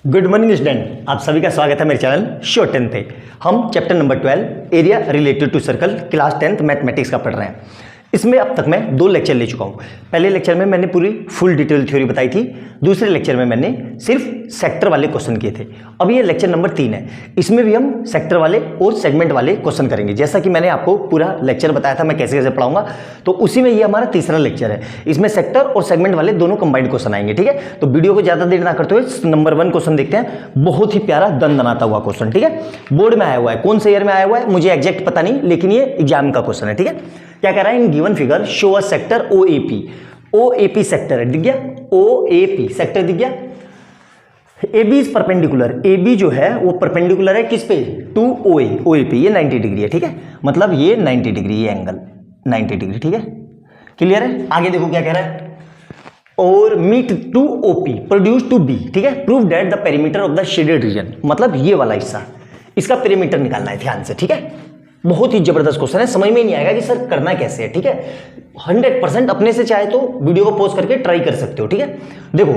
Good morning student, आप सभी का स्वागत है मेरे चैनल शॉर्ट 10 पे। हम chapter number 12 area related to circle class 10th mathematics का पढ़ रहे हैं। इसमें अब तक मैं 2 लेक्चर ले चुका हूँ। पहले लेक्चर में मैंने पूरी फुल डिटेल थ्योरी बताई थी, दूसरे लेक्चर में मैंने सिर्फ सेक्टर वाले क्वेश्चन किए थे। अब ये लेक्चर नंबर 3 है, इसमें भी हम सेक्टर वाले और सेगमेंट वाले क्वेश्चन करेंगे। जैसा कि मैंने आपको पूरा लेक्चर बताया था मैं कैसे कैसे पढ़ाऊंगा, तो उसी में ये हमारा तीसरा लेक्चर है। इसमें सेक्टर और सेगमेंट वाले दोनों कंबाइंड क्वेश्चन आएंगे। ठीक है, तो वीडियो को ज़्यादा देर ना करते हुए नंबर 1 क्वेश्चन देखते हैं। बहुत ही प्यारा दनाता हुआ क्वेश्चन, ठीक है, बोर्ड में आया हुआ है। कौन से ईयर में आया हुआ है मुझे एग्जैक्ट पता नहीं, लेकिन ये एग्जाम का क्वेश्चन है। ठीक है, क्या कह रहा है, in given figure show a sector OAP. OAP sector है, दिख गया, ओएपी सेक्टर दिख गया। AB इज परपेंडिकुलर, AB जो है वो परपेंडिकुलर है किस पे, टू OA, OAP ये 90 डिग्री है। ठीक है, मतलब ये 90 डिग्री, ये एंगल 90 डिग्री। ठीक है, क्लियर है। आगे देखो क्या कह रहा है, और meet to OP produce to B। ठीक है, prove that the perimeter of the shaded region, मतलब ये वाला हिस्सा, इसका पेरीमीटर निकालना है ध्यान से। ठीक है, बहुत ही जबरदस्त क्वेश्चन है, समझ में ही नहीं आएगा कि सर करना कैसे है। ठीक है, 100% अपने से चाहे तो वीडियो को पॉज करके ट्राई कर सकते हो। ठीक है, देखो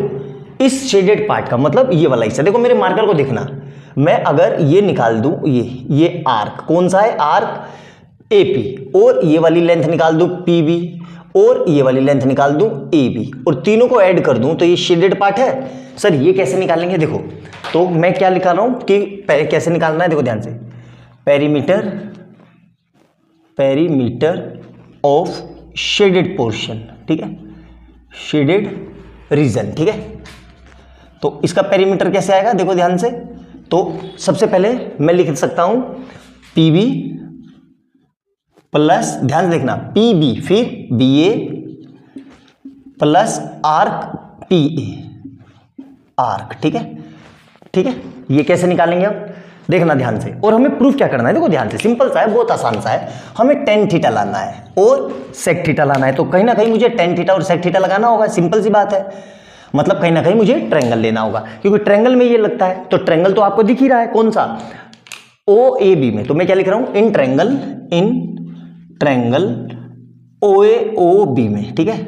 इस शेडेड पार्ट का मतलब ये वाला हिस्सा, देखो मेरे मार्कर को देखना, मैं अगर ये निकाल दूं, ये आर्क कौन सा है, आर्क AP, और ये वाली लेंथ निकाल दूं PB, और ये वाली लेंथ निकाल दूं AB, और तीनों को ऐड कर दूं तो ये शेडेड पार्ट है। सर ये कैसे निकालेंगे, देखो तो मैं क्या निकाल रहा हूं कि कैसे निकालना है, देखो ध्यान से, पेरीमीटर ऑफ शेडेड पोर्शन। ठीक है, शेडेड रीजन। ठीक है, तो इसका पेरीमीटर कैसे आएगा, देखो ध्यान से। तो सबसे पहले मैं लिख सकता हूं PB प्लस, ध्यान से देखना, PB फिर BA plus arc PA, arc. ठीक है, ठीक है, ये कैसे निकालेंगे अब देखना ध्यान से। और हमें प्रूफ क्या करना है, देखो ध्यान से, सिंपल सा है, बहुत आसान सा है। हमें tan थीटा लाना है और sec थीटा लाना है, तो कहीं ना कहीं मुझे tan थीटा और sec थीटा लगाना होगा, सिंपल सी बात है। मतलब कहीं ना कहीं मुझे ट्रायंगल लेना होगा, क्योंकि ट्रायंगल में ये लगता है, तो ट्रायंगल तो आपको दिख ही रहा है कौन सा, OAB में। तो मैं क्या लिख रहा हूं, इन ट्रायंगल OAOB में। ठीक है,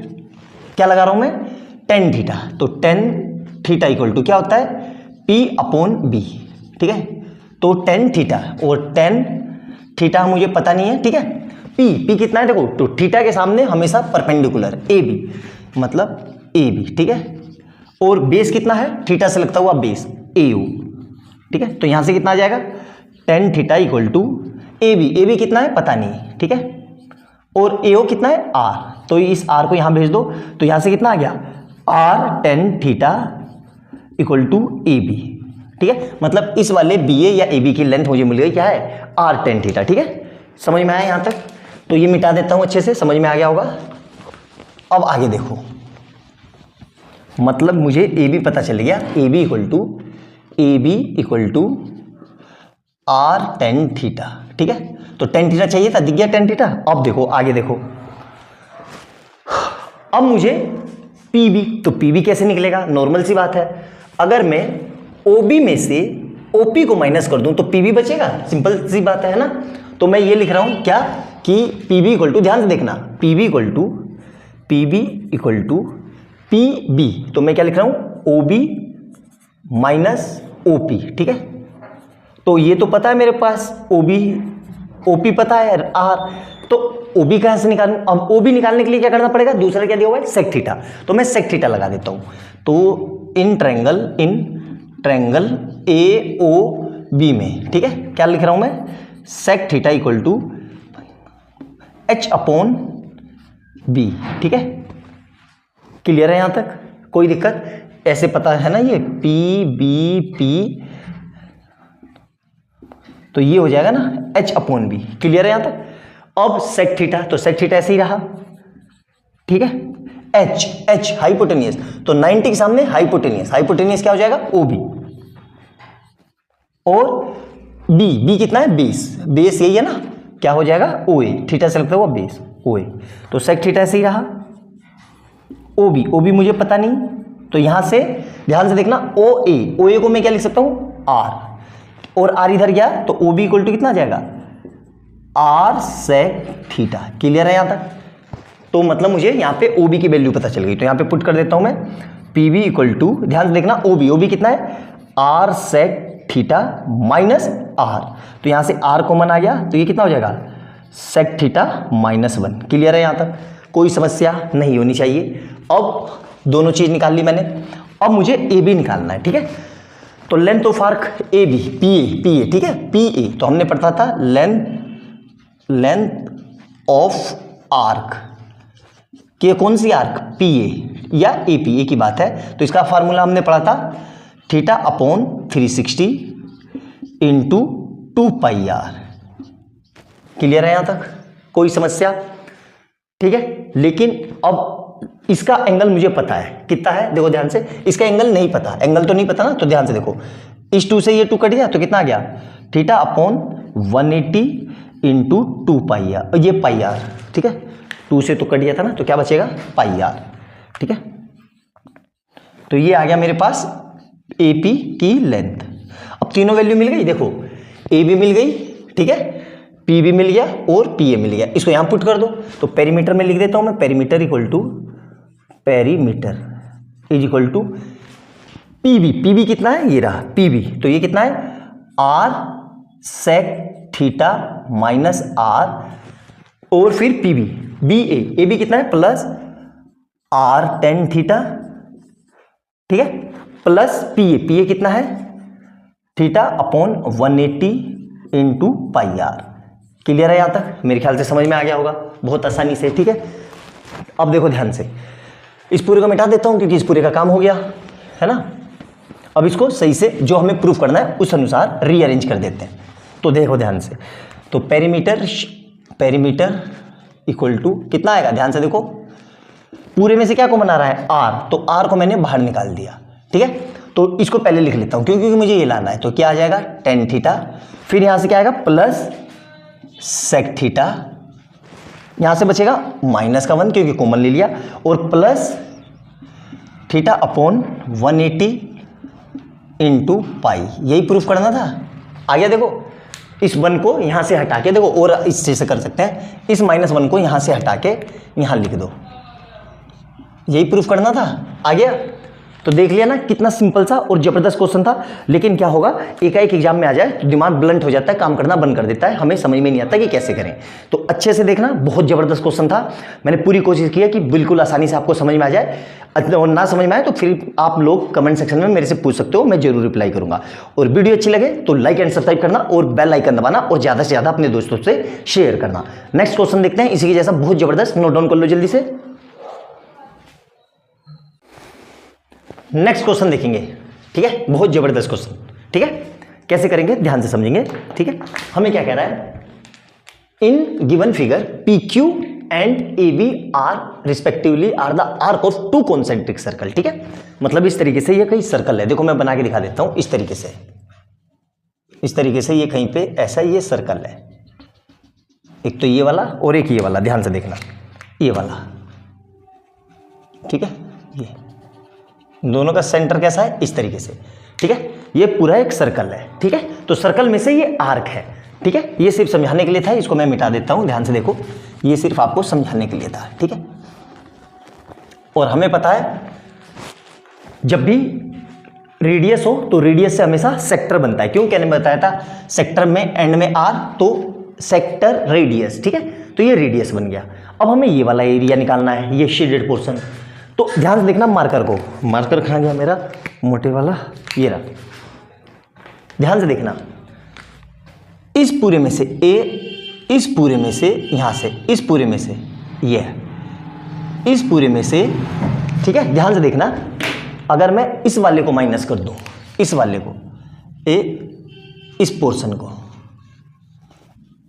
क्या लगा रहा हूं मैं, tan थीटा, तो tan थीटा इक्वल टू क्या होता है, P/B। ठीक है, तो tan थीटा, और tan थीटा मुझे पता नहीं है। ठीक है, P कितना है, देखो तो थीटा के सामने हमेशा परपेंडिकुलर AB, मतलब AB। ठीक है, और बेस कितना है, थीटा से लगता हुआ बेस AO। ठीक है, तो यहां से कितना आ जाएगा, tan theta equal to AB कितना है पता नहीं। ठीक है, और AO कितना है R, तो इस R को यहां भेज दो, तो यहां से कितना आ गया, R tan theta equal to AB। ठीक है, मतलब इस वाले BA या AB की लेंथ मुझे मिल गई, क्या है, R tan थीटा। ठीक है, समझ में आया यहां तक, तो ये मिटा देता हूं, अच्छे से समझ में आ गया होगा। अब आगे देखो, मतलब मुझे AB पता चल गया, AB equal to R tan theta. ठीक है, तो tan थीटा चाहिए था, दिख गया tan थीटा। अब देखो आगे देखो, अब मुझे PB, तो PB कैसे निकलेगा, नॉर्मल सी बात है, अगर मैं OB में से OP को माइनस कर दूं तो PB बचेगा, सिंपल सी बात है ना। तो मैं ये लिख रहा हूं क्या, कि PB इक्वल टू, ध्यान से देखना, PB इक्वल टू PB, तो मैं क्या लिख रहा हूं, OB माइनस OP। ठीक है, तो ये तो पता है मेरे पास, OP पता है R, तो OB कहां से निकालूं, अब OB निकालने के लिए क्या करना पड़ेगा, दूसरा क्या दिया हुआ है, sec थीटा, तो मैं sec थीटा लगा देता हूं। तो इन ट्रायंगल AOB में, ठीक है, क्या लिख रहा हूं मैं, sec theta equal to H/B। ठीक है, क्लियर है यहां तक, कोई दिक्कत, ऐसे पता है ना, ये PBP, तो ये हो जाएगा ना H/B। क्लियर है यहां तक। अब sec थीटा, तो sec थीटा ऐसे ही रहा। ठीक है, H हाइपोटेनियस, तो 90 के सामने हाइपोटेनियस क्या हो जाएगा, OB, और B कितना है, बेस यही है ना, क्या हो जाएगा, OA, थीटा से लगता हुआ बेस OA, तो sec थीटा ऐसे ही रहा। OB मुझे पता नहीं, तो यहां से ध्यान से देखना, OA को मैं क्या लिख सकता हूं, R, और R इधर गया तो OB इक्वल टू कितना आ जाएगा, R sec थीटा। क्लियर है यहां तक, तो मतलब मुझे यहां पे OB की वैल्यू पता चल गई, तो यहां पे पुट कर देता हूं मैं, PB इक्वल टू, ध्यान से देखना, OB कितना है, R sec theta minus R, तो यहां से आर कॉमन आ गया तो ये कितना हो जाएगा सेक थीटा -1। क्लियर है, यहां तक कोई समस्या नहीं होनी चाहिए। अब दोनों चीज निकाल ली मैंने, अब मुझे ए बी निकालना है। ठीक है, तो length of arc A B P A, ठीक है, पी ए तो हमने पढ़ा था लेंथ ऑफ आर्क के कौन सी आर्क पी ए या ए पी ए की बात है, तो इसका फार्मूला हमने पढ़ा था theta upon 360 into 2πr। Clear है यहां तक, कोई समस्या? ठीक है, लेकिन अब इसका एंगल मुझे पता है कितना है, देखो ध्यान से, इसका एंगल नहीं पता, एंगल तो नहीं पता ना, तो ध्यान से देखो, इस 2 से ये 2 कट गया तो कितना आ गया थीटा अपॉन 180 इंटू 2πr, ये πr। ठीक है, 2 से तो कट गया था ना, तो क्या बचेगा πr। ठीक है, तो ये आ गया मेरे पास ए पी की लेंथ। अब तीनों वैल्यू मिल गई, देखो ए भी मिल गई, ठीक है, पी भी मिल गया और पी ए मिल गया, इसको यहां पुट कर दो। तो पेरीमीटर में लिख देता हूं मैं, perimeter equal to perimeter is equal to PB. PB कितना है, ये रहा पीबी, तो ये कितना है R sec theta minus R और फिर पीबी बी ए बी कितना है प्लस आर टेन थीटा, ठीक है, प्लस पी ए कितना है theta upon 180 into πr। Clear है यहां तक, मेरे ख्याल से समझ में आ गया होगा बहुत आसानी से। ठीक है, अब देखो ध्यान से, इस पूरे को मिटा देता हूं क्योंकि इस पूरे का काम हो गया है ना। अब इसको सही से जो हमें प्रूफ करना है उस अनुसार रीअरेंज कर देते हैं। तो देखो ध्यान से, तो पेरीमीटर इक्वल टू कितना आएगा, ध्यान से देखो, पूरे में से क्या कॉमन आ रहा है आर, तो आर को मैंने बाहर निकाल दिया। ठीक है, तो इसको पहले लिख लेता हूं क्योंकि मुझे ये लाना है। तो क्या आ जाएगा टेन थीटा, फिर यहां से क्या आएगा प्लस सेक थीटा, यहां से बचेगा माइनस का 1 क्योंकि कॉमन ले लिया, और plus theta upon 180 into pi. यही प्रूफ करना था, आ गया। देखो इस 1 को यहां से हटा के देखो, और इससे से कर सकते हैं, इस -1 को यहां से हटा के यहां लिख दो, यही प्रूफ करना था, आ गया। तो देख लिया ना कितना सिंपल सा और जबरदस्त क्वेश्चन था। लेकिन क्या होगा, एकाएक एग्जाम में आ जाए तो दिमाग ब्लंट हो जाता है, काम करना बंद कर देता है, हमें समझ में नहीं आता कि कैसे करें। तो अच्छे से देखना, बहुत जबरदस्त क्वेश्चन था, मैंने पूरी कोशिश की है कि बिल्कुल आसानी से आपको समझ में आ जाए। और ना समझ में आए तो फिर आप लोग कमेंट सेक्शन में मेरे से पूछ सकते हो, मैं जरूर रिप्लाई करूंगा। और वीडियो अच्छी लगे तो लाइक एंड सब्सक्राइब करना और बेल आइकन दबाना और ज्यादा से ज्यादा अपने दोस्तों से शेयर करना। नेक्स्ट क्वेश्चन देखते हैं, इसी के जैसा बहुत जबरदस्त, नोट डाउन कर लो जल्दी से। नेक्स्ट क्वेश्चन देखेंगे, ठीक है, बहुत जबरदस्त क्वेश्चन। ठीक है, कैसे करेंगे ध्यान से समझेंगे। ठीक है, हमें क्या कह रहा है, in given figure P Q and A B are respectively are the arc of 2 concentric circle. ठीक है, मतलब इस तरीके से ये कहीं सर्कल है, देखो मैं बना के दिखा देता हूं, इस तरीके से, इस तरीके से ये कहीं पे ऐसा ये सर्कल है, एक तो ये वाला और एक ये वाला, ध्यान से देखना, ये वाला। ठीक है, ये दोनों का सेंटर कैसा है, इस तरीके से। ठीक है, ये पूरा एक सर्कल है। ठीक है, तो सर्कल में से ये आर्क है। ठीक है, ये सिर्फ समझाने के लिए था, इसको मैं मिटा देता हूं, ध्यान से देखो, ये सिर्फ आपको समझाने के लिए था। ठीक है, और हमें पता है जब भी रेडियस हो तो रेडियस से हमेशा सेक्टर बनता है। क्यों, कहने में बताया था, सेक्टर में एंड में आर तो सेक्टर रेडियस। ठीक है, तो ये रेडियस बन गया। अब हमें ये वाला एरिया निकालना है, ये शेडेड पोर्शन। तो ध्यान से देखना मार्कर को, मार्कर कहाँ गया मेरा मोटे वाला, ये रहा, ध्यान से देखना, इस पूरे में से ए, इस पूरे में से यहां से, इस पूरे में से ये, इस पूरे में से। ठीक है, ध्यान से देखना, अगर मैं इस वाले को माइनस कर दूं, इस वाले को, ए इस पोर्शन को,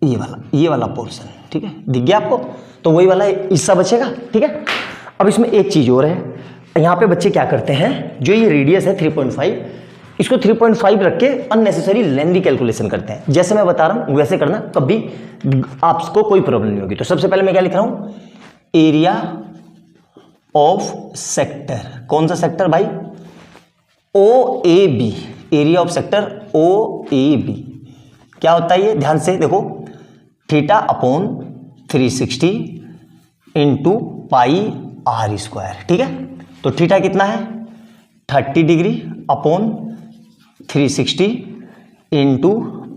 ये वाला पोर्शन, ठीक है, दिख गया आपको, तो वही वाला हिस्सा बचेगा। ठीक है, अब इसमें एक चीज और है, यहाँ पे बच्चे क्या करते हैं, जो ये रेडियस है 3.5, इसको 3.5 रख के अननेसेसरी लेंथी कैलकुलेशन करते हैं। जैसे मैं बता रहा हूँ वैसे करना, कभी आपको कोई प्रॉब्लम नहीं होगी। तो सबसे पहले मैं क्या लिख रहा हूँ, एरिया ऑफ सेक्टर, कौन सा सेक्टर भाई, O A B, area of sector O A B. क्या होता है ये, ध्यान से देखो, theta upon 360 into pi are square. ठीक है, तो थीटा कितना है 30 डिग्री अपॉन 360 इंटू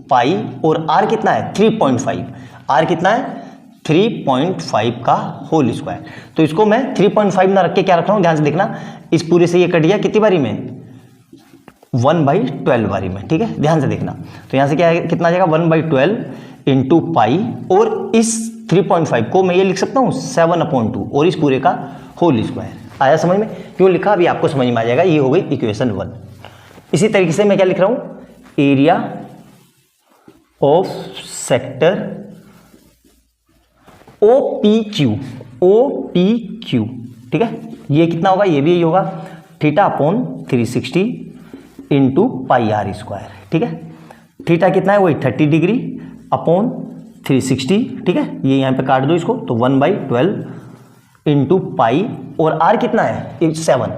पाई, और आर कितना है 3.5, आर कितना है 3.5 का होल स्क्वायर। तो इसको मैं 3.5 ना रख के क्या रख रहा हूँ, ध्यान से देखना, इस पूरे से ये कट गया कितनी बारी में, 1/12 बारी में, ठीक है, ध्यान से देखना। तो यहाँ से क्या है, कितना आ जाएगा 1/12 इंटू पाई, और इस 3.5 को मैं ये लिख सकता हूँ 7/2, और इस पूरे का होल स्क्वायर। आया समझ में, क्यों लिखा अभी आपको समझ में आ जाएगा। ये हो गई इक्वेशन 1। इसी तरीके से मैं क्या लिख रहा हूँ, एरिया ऑफ सेक्टर OPQ, ठीक है, ये कितना होगा, ये भी यही होगा, θ/360 इंटू पाई आर स्क्वायर, ठीक है। थीटा कितना है, वही 30 डिग्री अपॉन 360, ठीक है, ये यहाँ पे काट दो इसको, तो 1/12 इंटू पाई, और आर कितना है 7,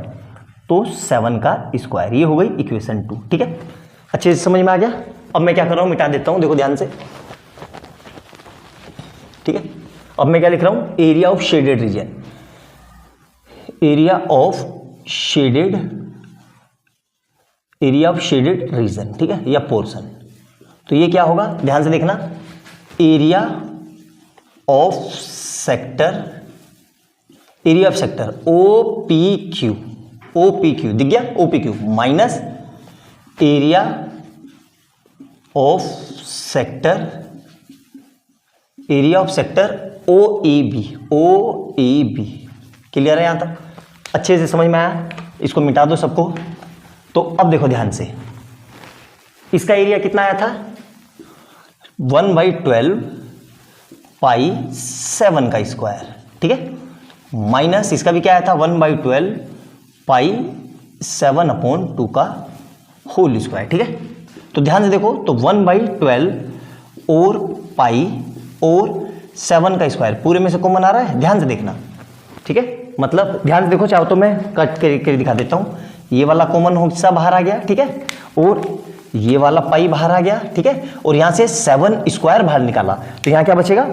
तो 7 का स्क्वायर। ये हो गई इक्वेशन 2, ठीक है, अच्छे से समझ में आ गया। अब मैं क्या कर रहा हूँ, मिटा देता हूँ, देखो ध्यान से, ठीक है। अब मैं क्या लिख रहा हूँ, area of shaded region, area of shaded region, ठीक है, या पोर्शन। तो ये क्या होगा, ध्यान से देखना, एरिया ऑफ सेक्टर OPQ दिख गया, OPQ minus area of sector OAB, clear है यहां तक, अच्छे से समझ में आया। इसको मिटा दो सबको। तो अब देखो ध्यान से, इसका एरिया कितना आया था 1/12 पाई 7 का स्क्वायर, ठीक है, माइनस इसका भी क्या आया था 1/12 पाई 7/2 का होल स्क्वायर, ठीक है। तो ध्यान से देखो, तो 1/12 और पाई और 7 का स्क्वायर पूरे में से कॉमन आ रहा है, ध्यान से देखना, ठीक है। मतलब ध्यान से देखो, चाहो तो मैं कट करके दिखा देता हूँ। ये वाला कॉमन हिस्सा बाहर आ गया, ठीक है, और ये वाला पाई बाहर आ गया, ठीक है, और यहाँ से 7 स्क्वायर बाहर निकाला, तो यहाँ क्या बचेगा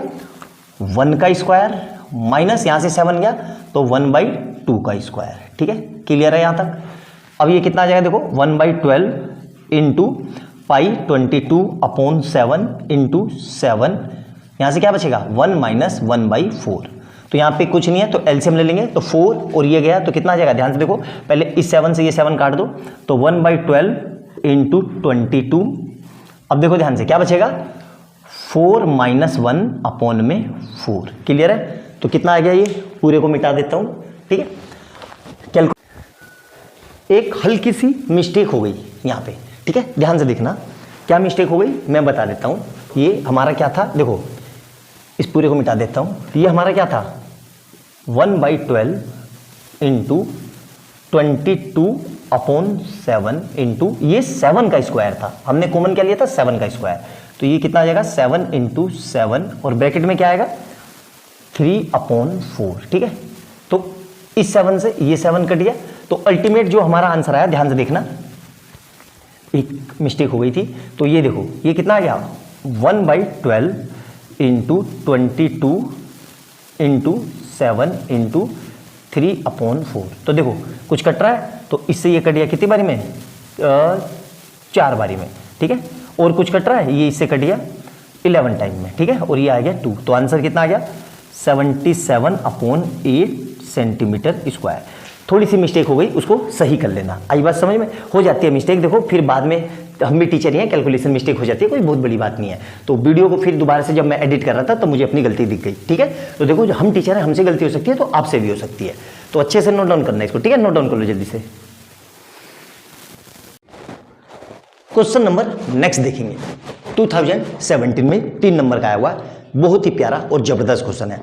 1 का स्क्वायर, माइनस यहाँ से 7 गया तो 1/2 का स्क्वायर, ठीक है, क्लियर है यहाँ तक। अब ये कितना आ जाएगा, देखो 1/12 इंटू पाई 22/7 इंटू 7, यहाँ से क्या बचेगा 1 माइनस 1/4। तो यहाँ पे कुछ नहीं है, तो एलसीएम ले लेंगे, तो 4 और ये गया तो कितना आ जाएगा, ध्यान से देखो, पहले इस 7 से ये 7 काट दो, तो 1/12 इंटू 22। अब देखो ध्यान से क्या बचेगा 4 माइनस 1/4, क्लियर है। तो कितना आ गया, ये पूरे को मिटा देता हूँ, ठीक है। एक हल्की सी मिस्टेक हो गई यहाँ पे, ठीक है, ध्यान से देखना क्या मिस्टेक हो गई, मैं बता देता हूँ। ये हमारा क्या था, देखो इस पूरे को मिटा देता हूँ। ये हमारा क्या था 1/12 इंटू 22/7 इंटू ये 7 का स्क्वायर था, हमने कॉमन क्या लिया था 7 का स्क्वायर, तो ये कितना आ जाएगा 7 इंटू 7, और ब्रैकेट में क्या आएगा 3/4, ठीक है। तो इस 7 से ये 7 कट गया, तो अल्टीमेट जो हमारा आंसर आया, ध्यान से देखना, एक मिस्टेक हो गई थी, तो ये देखो ये कितना आ गया 1/12 इंटू 22 इंटू 7 इंटू 3/4। तो देखो कुछ कट रहा है, तो इससे ये कट गया कितनी बारी में 4 बारी में, ठीक है, और कुछ कट रहा है, ये इससे कट गया 11 टाइम में, ठीक है, और ये आ गया 2। तो आंसर कितना आ गया 77/8 सेंटीमीटर स्क्वायर। थोड़ी सी मिस्टेक हो गई, उसको सही कर लेना। आई बात समझ में, हो जाती है मिस्टेक, देखो फिर बाद में हम भी टीचर ही हैं, कैलकुलेशन मिस्टेक हो जाती है, कोई बहुत बड़ी बात नहीं है। तो वीडियो को फिर दोबारा से जब मैं एडिट कर रहा था तो मुझे अपनी गलती दिख गई, ठीक है। तो देखो जो हम टीचर हैं, हमसे गलती हो सकती है, तो आपसे भी हो सकती है, तो अच्छे से नोट डाउन करना है इसको, ठीक है, नोट डाउन कर लो जल्दी से। क्वेश्चन नंबर नेक्स्ट देखेंगे, 2017 में 3 नंबर का आया हुआ, बहुत ही प्यारा और जबरदस्त क्वेश्चन है।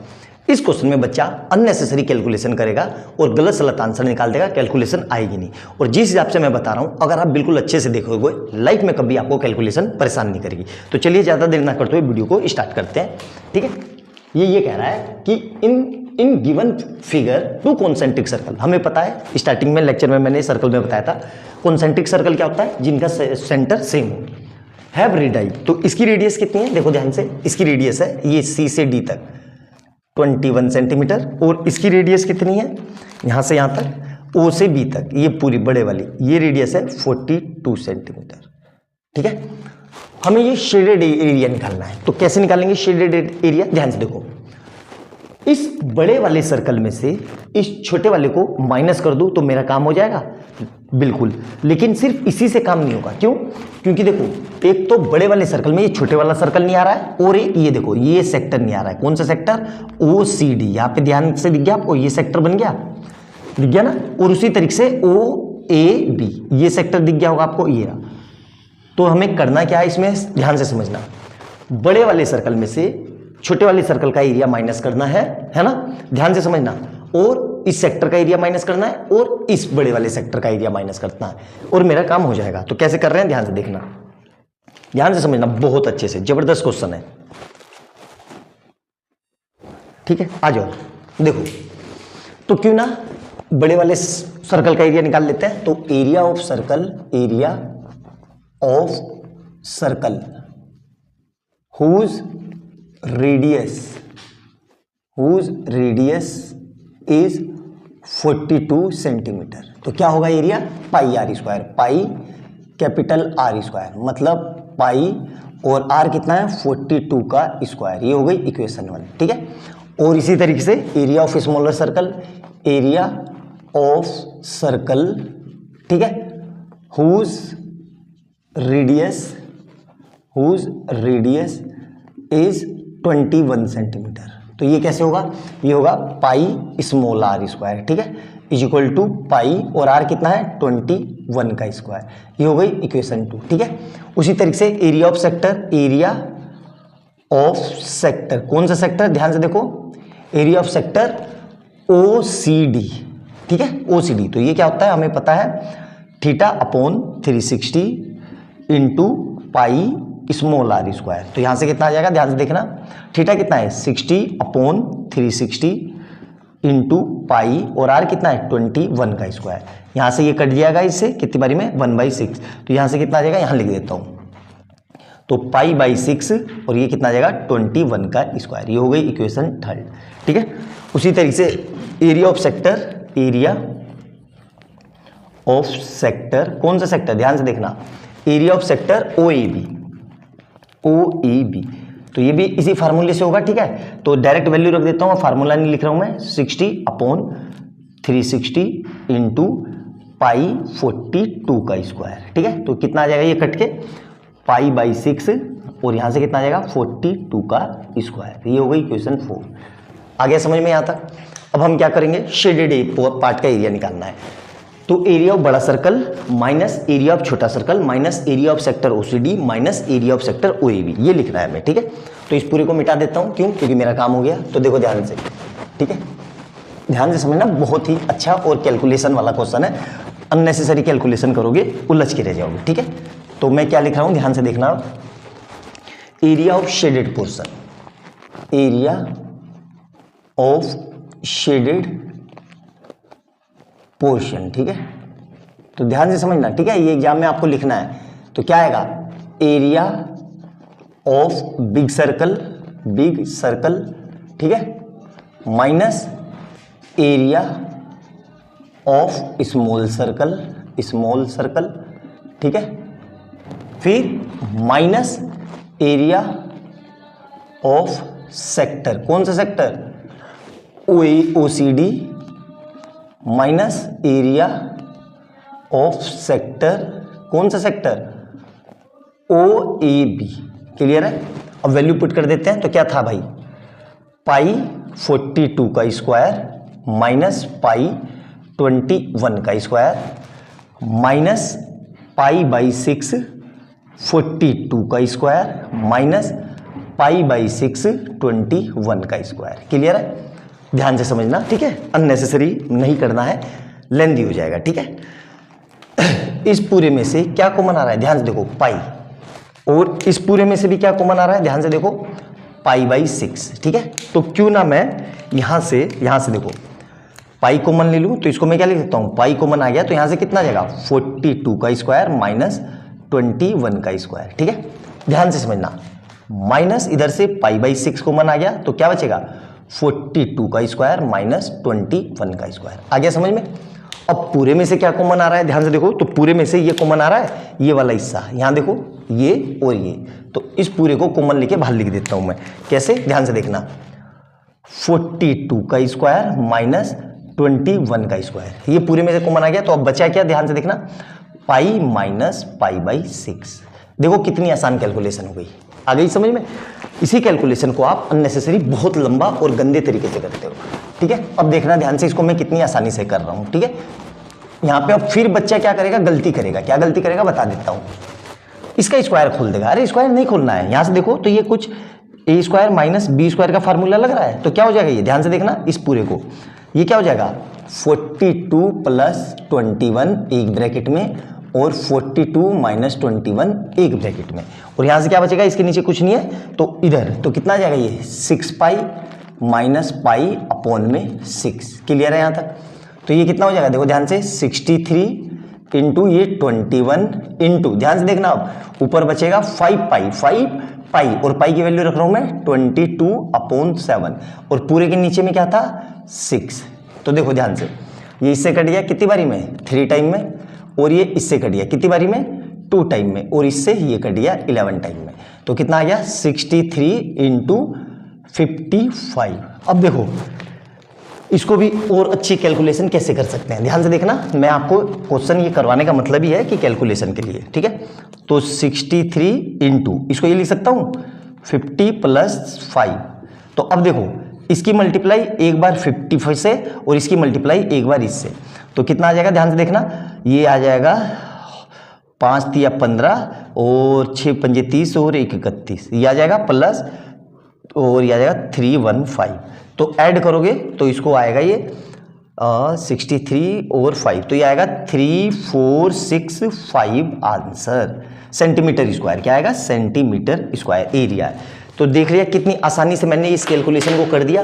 इस क्वेश्चन में बच्चा अननेसेसरी कैलकुलेशन करेगा और गलत सलत आंसर निकाल देगा, कैलकुलेशन आएगी नहीं। और जिस हिसाब से मैं बता रहा हूं, अगर आप बिल्कुल अच्छे से देखोगे, लाइफ में कभी आपको कैलकुलेशन परेशान नहीं करेगी। तो चलिए ज़्यादा देर ना करते हुए वीडियो को स्टार्ट करते हैं, ठीक है। ये कह रहा है कि इन गिवन फिगर 2 कॉन्सेंट्रिक सर्कल, हमें पता है स्टार्टिंग में लेक्चर में मैंने सर्कल में बताया था, कॉन्सेंट्रिक सर्कल क्या होता है, जिनका सेंटर सेम हो, हैव रेडियस। तो इसकी रेडियस कितनी है, देखो ध्यान से, इसकी रेडियस है ये C से D तक 21 सेंटीमीटर, और इसकी रेडियस कितनी है, यहाँ से यहाँ तक O से B तक, ये पूरी बड़े वाली ये रेडियस है 42 सेंटीमीटर, ठीक है। हमें ये शेडेड एरिया निकालना है, तो कैसे निकालेंगे शेडेड एरिया? ध्यान से देखो, इस बड़े वाले सर्कल में से इस छोटे वाले को माइनस कर दूं तो मेरा काम हो जाएगा, बिल्कुल। लेकिन सिर्फ इसी से काम नहीं होगा, क्यों? क्योंकि देखो, एक तो बड़े वाले सर्कल में ये छोटे वाला सर्कल नहीं आ रहा है, और एक ये देखो ये सेक्टर नहीं आ रहा है। कौन सा सेक्टर? OCD। यहाँ पे ध्यान से दिख गया आपको, ये सेक्टर बन गया, दिख गया ना। और उसी तरीके से OAB, ये सेक्टर दिख गया होगा आपको, ये रहा। तो हमें करना क्या है इसमें, ध्यान से समझना। बड़े वाले सर्कल में से छोटे वाले सर्कल का एरिया माइनस करना है ना, ध्यान से समझना। और इस सेक्टर का एरिया माइनस करना है, और इस बड़े वाले सेक्टर का एरिया माइनस करना है, और मेरा काम हो जाएगा। तो कैसे कर रहे हैं ध्यान से देखना, ध्यान से समझना, बहुत अच्छे से, जबरदस्त क्वेश्चन है, ठीक है। आ जाओ देखो, तो क्यों ना बड़े वाले सर्कल का एरिया निकाल लेते हैं। तो area of circle, area of circle whose radius is 42 centimetre. तो क्या होगा area? Pi are square, pi capital R square, मतलब पाई और आर कितना है? 42 का स्क्वायर। ये हो गई इक्वेशन 1, ठीक है। और इसी तरीके से area of smaller circle, area of circle, ठीक है, whose radius is 21 सेंटीमीटर। तो ये कैसे होगा? ये होगा पाई स्मॉल आर स्क्वायर, ठीक है, इज इक्वल टू पाई और आर कितना है? 21 का स्क्वायर। ये हो गई इक्वेशन 2, ठीक है। उसी तरीके से area of sector, area of sector, कौन सा सेक्टर? ध्यान से देखो, एरिया ऑफ सेक्टर OCD, ठीक है, OCD। तो ये क्या होता है हमें पता है, theta upon 360 into pi small R square. तो यहां से कितना आ जाएगा? ध्यान से देखना, थीटा कितना है? 60 अपॉन 360 इंटू पाई, और आर कितना है? 21 का स्क्वायर। यहां से ये कट जाएगा, इससे कितनी बारी में? 1/6। तो यहां से कितना आ जाएगा? यहां लिख देता हूं, तो पाई/6, और ये कितना आ जाएगा? 21 का स्क्वायर। ये हो गई इक्वेशन 3, ठीक है। उसी तरीके से area of sector, area of sector, कौन सा सेक्टर? ध्यान से देखना, एरिया ऑफ सेक्टर OAB, तो ये भी इसी फार्मूले से होगा, ठीक है। तो डायरेक्ट वैल्यू रख देता हूं, फार्मूला नहीं लिख रहा हूं मैं, 60 अपॉन 360 इंटू पाई 42 का स्क्वायर, ठीक है। तो कितना आ जाएगा ये कट के? पाई/6, और यहां से कितना आ जाएगा? 42 का स्क्वायर। ये हो गई इक्वेशन 4। आ गया समझ में यहाँ तक? अब हम क्या करेंगे, शेडेड पार्ट का एरिया निकालना है। तो एरिया ऑफ बड़ा सर्कल माइनस एरिया ऑफ छोटा circle minus area of sector OCD minus area of sector OAB, ये लिखना है हमें, ठीक है। तो इस पूरे को मिटा देता हूं, क्यों? क्योंकि मेरा काम हो गया। तो देखो ध्यान से, ठीक है, ध्यान से समझना, बहुत ही अच्छा और कैलकुलेशन वाला क्वेश्चन है। अननेसेसरी कैलकुलेशन करोगे उलझ के रह जाओगे, ठीक है। तो मैं क्या लिख रहा हूं, ध्यान से देखना, area of shaded portion, area of shaded portion, ठीक है। तो ध्यान से समझना, ठीक है, ये एग्जाम में आपको लिखना है। तो क्या आएगा? एरिया ऑफ बिग सर्कल, ठीक है, minus area of small circle, ठीक है, फिर माइनस एरिया ऑफ सेक्टर, कौन सा sector? OCD minus area of sector, कौन सा सेक्टर? OAB। क्लियर है? अब वैल्यू पुट कर देते हैं। तो क्या था भाई? पाई 42 का स्क्वायर माइनस पाई 21 का स्क्वायर माइनस पाई/6 42 का स्क्वायर माइनस पाई/6 21 का स्क्वायर। क्लियर है? ध्यान से समझना, ठीक है, अननेसेसरी नहीं करना है, लेंदी हो जाएगा, ठीक है। इस पूरे में से क्या कॉमन आ रहा है? ध्यान से देखो, पाई, और इस पूरे में से भी क्या कॉमन आ रहा है? ध्यान से देखो, पाई/6, ठीक है। तो क्यों ना मैं यहां से देखो पाई कॉमन ले लूं, तो इसको मैं क्या लिख देता हूं? पाई कॉमन आ गया, तो यहां से कितना आ जाएगा? 42 का स्क्वायर माइनस 21 का स्क्वायर, ठीक है। ध्यान से समझना, माइनस इधर से पाई/6 कॉमन आ गया, तो क्या बचेगा? 42 का स्क्वायर माइनस 21 का स्क्वायर। आ गया समझ में? अब पूरे में से क्या कॉमन आ रहा है, ध्यान से देखो, तो पूरे में से ये कॉमन आ रहा है, ये वाला हिस्सा, यहां देखो ये और ये, तो इस पूरे को कॉमन लेके बाहर लिख देता हूं मैं। कैसे, ध्यान से देखना, 42 का स्क्वायर माइनस 21 का स्क्वायर, ये पूरे में से कॉमन आ गया। तो अब बचा क्या, ध्यान से देखना, पाई माइनस पाई बाई 6। देखो कितनी आसान कैलकुलेशन हो गई, आ गई समझ में। इसी कैलकुलेशन को आप अननेसेसरी बहुत लंबा और गंदे तरीके से करते हो, ठीक है। अब देखना ध्यान से, इसको मैं कितनी आसानी से कर रहा हूं, ठीक है। यहाँ पे अब फिर बच्चा क्या करेगा, गलती करेगा। क्या गलती करेगा बता देता हूं, इसका स्क्वायर खोल देगा। अरे स्क्वायर नहीं खोलना है, यहां से देखो तो ये कुछ ए स्क्वायर माइनस बी स्क्वायर का फार्मूला लग रहा है, तो क्या हो जाएगा ये, ध्यान से देखना इस पूरे को, ये क्या हो जाएगा 42 प्लस 21 एक ब्रैकेट में और 42 माइनस 21 एक ब्रैकेट में, और यहां से क्या बचेगा, इसके नीचे कुछ नहीं है तो इधर, तो कितना आ जाएगा ये 6 पाई माइनस पाई अपॉन में 6। क्लियर है यहां तक। तो ये कितना हो जाएगा, देखो ध्यान से 63 इंटू ये 21 इंटू, ध्यान से देखना, अब ऊपर बचेगा 5 पाई, 5 पाई और पाई की वैल्यू रख रहा हूं मैं 22 अपॉन 7, और पूरे के नीचे में क्या था 6। तो देखो ध्यान से, ये इससे कट गया कितनी बारी में, 3 टाइम में, और ये इससे कट गया कितनी बारी में, 2 टाइम में, और इससे ये कट गया 11 टाइम में। तो कितना आ गया 63 इंटू 55। अब देखो इसको भी और अच्छी कैलकुलेशन कैसे कर सकते हैं, ध्यान से देखना, मैं आपको क्वेश्चन ये करवाने का मतलब ही है कि कैलकुलेशन के लिए, ठीक है। तो 63 इंटू, इसको ये लिख सकता हूँ 50 प्लस 5। तो अब देखो इसकी मल्टीप्लाई एक बार 55 से और इसकी मल्टीप्लाई एक बार इससे, तो कितना आ जाएगा, ध्यान से देखना, ये आ जाएगा 5 तिया 15 और 6 पंजे 30 और 1 31, ये आ जाएगा प्लस, और ये आ जाएगा 315। तो ऐड करोगे तो इसको आएगा ये 63 और 5, तो ये आएगा 3465 आंसर। सेंटीमीटर स्क्वायर क्या आएगा, सेंटीमीटर स्क्वायर एरिया। तो देख लिया कितनी आसानी से मैंने इस कैलकुलेशन को कर दिया।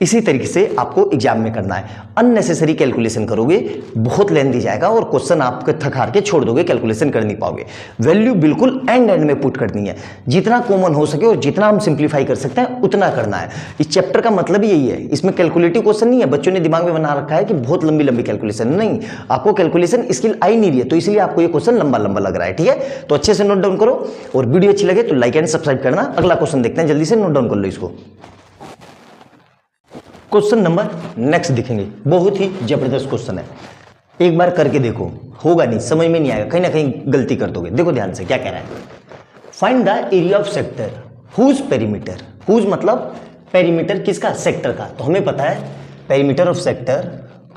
इसी तरीके से आपको एग्जाम में करना है। अननेसेसरी कैलकुलेशन करोगे बहुत लेंदी जाएगा और क्वेश्चन आपके थकार के छोड़ दोगे, कैलकुलेशन कर नहीं पाओगे। वैल्यू बिल्कुल एंड में पुट करनी है, जितना कॉमन हो सके और जितना हम सिंप्लीफाई कर सकते हैं उतना करना है। इस चैप्टर का मतलब यही है, इसमें कैलकुलेटिव क्वेश्चन नहीं है। बच्चों ने दिमाग में बना रखा है कि बहुत लंबी लंबी कैलकुलेशन, नहीं, आपको कैलकुलेशन स्किल आई नहीं रही है, तो इसलिए आपको ये क्वेश्चन लंबा लंबा लग रहा है, ठीक है। तो अच्छे से नोट डाउन करो, और वीडियो अच्छी लगे तो लाइक एंड सब्सक्राइब करना। अगला क्वेश्चन देखते हैं, जल्दी से नोट डाउन कर लो इसको। क्वेश्चन नंबर नेक्स्ट दिखेंगे, बहुत ही जबरदस्त क्वेश्चन है, एक बार करके देखो, होगा नहीं, समझ में नहीं आएगा, कहीं ना कहीं गलती कर दोगे। देखो ध्यान से क्या कह रहा है, find the area of sector whose perimeter, whose मतलब पेरीमीटर किसका, सेक्टर का। तो हमें पता है perimeter of sector,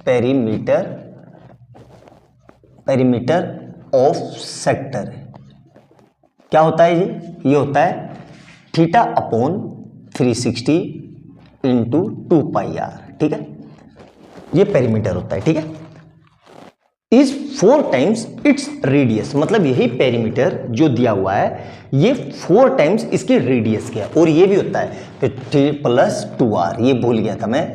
perimeter of sector क्या होता है, ये होता है theta upon 360 into 2 pi R, ठीक है। ये पेरीमीटर होता है, ठीक है। इज 4 टाइम्स इट्स रेडियस, मतलब यही पेरीमीटर जो दिया हुआ है ये 4 टाइम्स इसकी रेडियस क्या है, और ये भी होता है 3 प्लस 2r, ये भूल गया था मैं।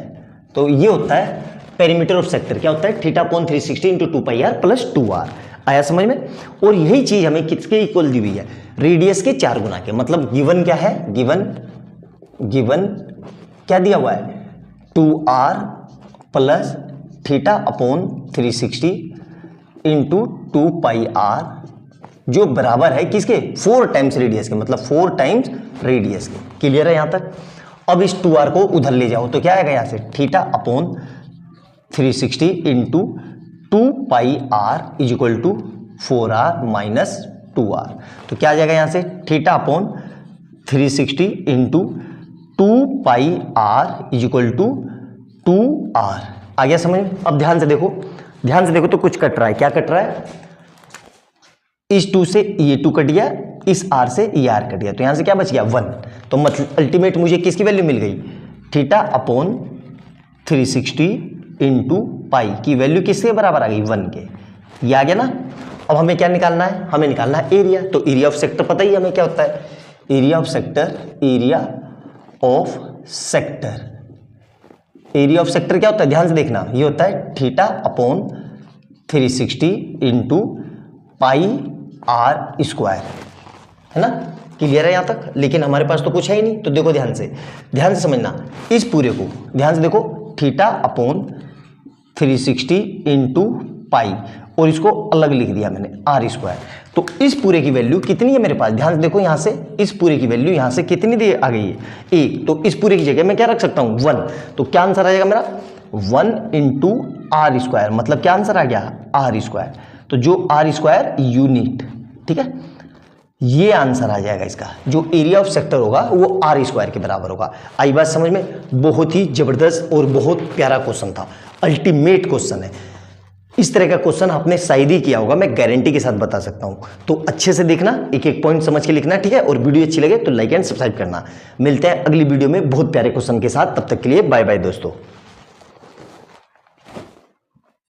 तो ये होता है पेरीमीटर ऑफ सेक्टर, क्या होता है theta upon 360 into 2 pi R plus 2r। आया समझ में। और यही चीज हमें किसके इक्वल दी हुई है, रेडियस के 4 गुना के। मतलब गिवन क्या है, गिवन क्या दिया हुआ है 2r plus theta upon 360 into 2 pi R, जो बराबर है किसके 4 टाइम्स रेडियस के, मतलब 4 टाइम्स रेडियस के। क्लियर है यहां तक। अब इस 2r को उधर ले जाओ तो क्या आएगा यहां से theta upon 360 into 2 pi R is equal to 4r minus 2r। तो क्या आ जाएगा यहां से theta upon 360 into 2 pi R is equal to 2r। आ गया समझ में। अब ध्यान से देखो तो कुछ कट रहा है। क्या कट रहा है, इस 2 से ये 2 कट गया, इस r से ये r कट गया, तो यहां से क्या बच गया 1। तो मतलब अल्टीमेट मुझे किसकी वैल्यू मिल गई, थीटा अपॉन 360 इंटू पाई की वैल्यू किसके बराबर आ गई 1 के। ये आ गया ना। अब हमें क्या निकालना है, हमें निकालना है एरिया। तो एरिया ऑफ सेक्टर पता ही हमें क्या होता है, area of sector area of sector क्या होता है, ध्यान से देखना, ये होता है theta upon 360 into pi are square, है ना। क्लियर है यहां तक। लेकिन हमारे पास तो कुछ है ही नहीं, तो देखो ध्यान से समझना इस पूरे को, ध्यान से देखो थीटा अपॉन 360 इंटू पाई और इसको अलग लिख दिया मैंने आर स्क्वायर। तो इस पूरे की वैल्यू कितनी है मेरे पास, ध्यान से देखो यहाँ से इस पूरे की वैल्यू यहाँ से कितनी दी आ गई है 1, तो इस पूरे की जगह मैं क्या रख सकता हूँ 1, तो क्या आंसर आ जाएगा मेरा 1 इंटू आर स्क्वायर, मतलब क्या आंसर आ गया आर स्क्वायर। तो जो आर स्क्वायर यूनिट, ठीक है, ये आंसर आ जाएगा इसका। जो एरिया ऑफ सेक्टर होगा वो आर स्क्वायर के बराबर होगा। आई बात समझ में? बहुत ही जबरदस्त और बहुत प्यारा क्वेश्चन था, अल्टीमेट क्वेश्चन है। इस तरह का क्वेश्चन आपने शायद ही किया होगा, मैं गारंटी के साथ बता सकता हूं। तो अच्छे से देखना, एक एक पॉइंट समझ के लिखना, ठीक है। और वीडियो अच्छी लगे तो लाइक एंड सब्सक्राइब करना। मिलते हैं अगली वीडियो में बहुत प्यारे क्वेश्चन के साथ, तब तक के लिए बाय बाय दोस्तों।